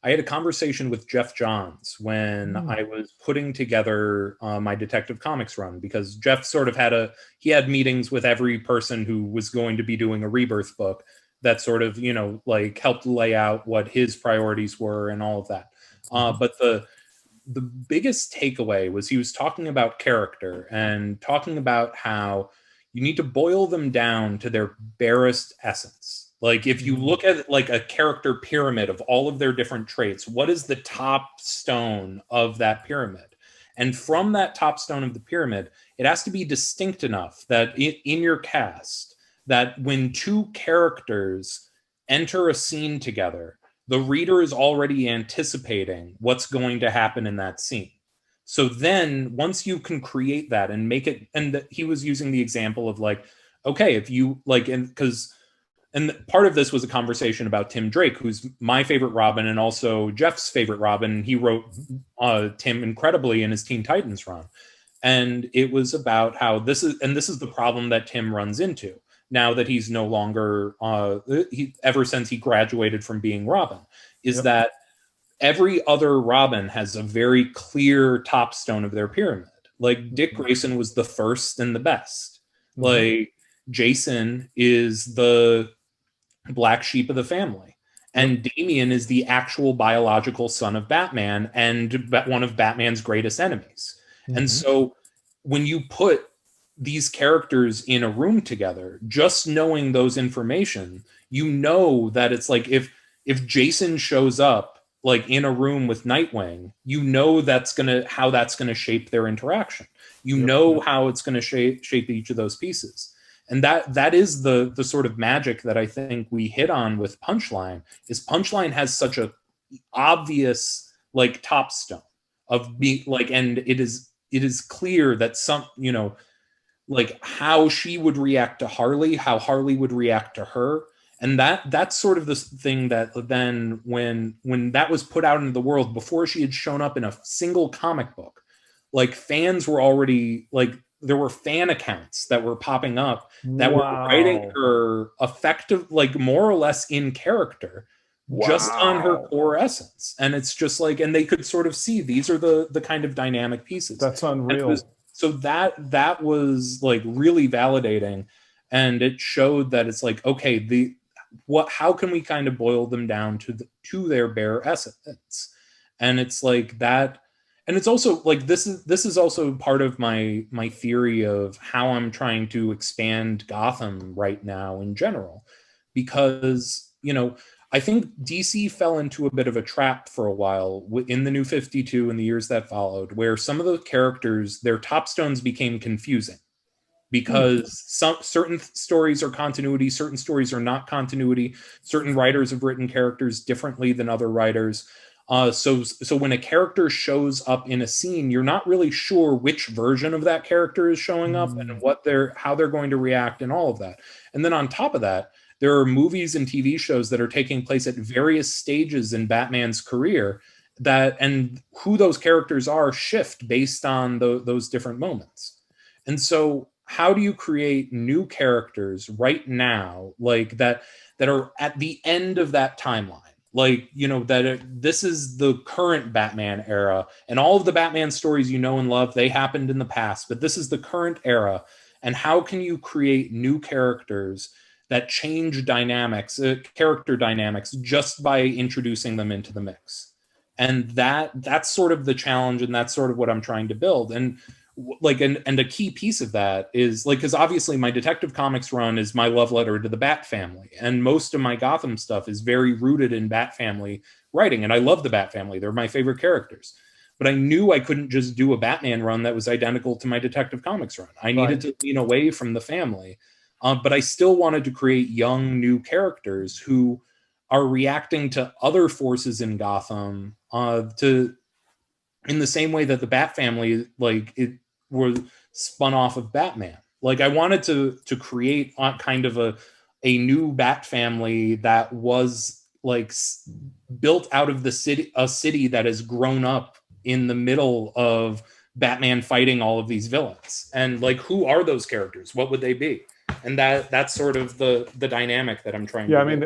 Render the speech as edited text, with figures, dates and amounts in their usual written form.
I had a conversation with Geoff Johns when I was putting together my Detective Comics run, because Geoff sort of he had meetings with every person who was going to be doing a Rebirth book that sort of, like helped lay out what his priorities were and all of that. But the biggest takeaway was he was talking about character and talking about how you need to boil them down to their barest essence. Like if you look at like a character pyramid of all of their different traits, what is the top stone of that pyramid? And from that top stone of the pyramid, it has to be distinct enough that in your cast, that when two characters enter a scene together, the reader is already anticipating what's going to happen in that scene. So then once you can create that and make it, and he was using the example of like, okay, if you like, and part of this was a conversation about Tim Drake, who's my favorite Robin and also Geoff's favorite Robin. He wrote Tim incredibly in his Teen Titans run. And it was about how this is the problem that Tim runs into now that he's no longer, ever since he graduated from being Robin, is that every other Robin has a very clear top stone of their pyramid. Like Dick Grayson was the first and the best. Like Jason is the black sheep of the family. And Damian is the actual biological son of Batman and one of Batman's greatest enemies. And so when you put these characters in a room together, just knowing those information, you know that it's like if Jason shows up like in a room with Nightwing, you know how that's gonna shape their interaction. You know how it's gonna shape each of those pieces. And that is the sort of magic that I think we hit on with Punchline. Is Punchline has such a obvious like top stone of being like, and it is clear that some, like how she would react to Harley, how Harley would react to her. And that's sort of this thing that then when that was put out into the world, before she had shown up in a single comic book, like fans were already like, there were fan accounts that were popping up that were writing her effective, like more or less in character, just on her core essence. And it's just like, and they could sort of see these are the kind of dynamic pieces. That's unreal. So that was like really validating. And it showed that it's like, okay, how can we kind of boil them down to their bare essence? And it's like that. And it's also like this is also part of my theory of how I'm trying to expand Gotham right now in general, because I think DC fell into a bit of a trap for a while in the New 52 and the years that followed, where some of the characters, their top stones became confusing because certain stories are continuity, certain stories are not continuity, certain writers have written characters differently than other writers. So when a character shows up in a scene, you're not really sure which version of that character is showing up and how they're going to react and all of that. And then on top of that, there are movies and TV shows that are taking place at various stages in Batman's career and who those characters are shift based on those different moments. And so how do you create new characters right now, like that are at the end of that timeline? Like, this is the current Batman era, and all of the Batman stories and love, they happened in the past, but this is the current era. And how can you create new characters that change character dynamics, just by introducing them into the mix? And that's sort of the challenge, and that's sort of what I'm trying to build. And like, and a key piece of that is like, because obviously my Detective Comics run is my love letter to the Bat family, and most of my Gotham stuff is very rooted in Bat family writing, and I love the Bat family. They're my favorite characters. But I knew I couldn't just do a Batman run that was identical to my Detective Comics run. I needed to lean away from the family, but I still wanted to create young, new characters who are reacting to other forces in Gotham, in the same way that the Bat family, like, it were spun off of Batman. Like, I wanted to create kind of a new Bat family that was like built out of a city that has grown up in the middle of Batman fighting all of these villains. And like, who are those characters? What would they be? And that's sort of the dynamic that I'm trying to I mean,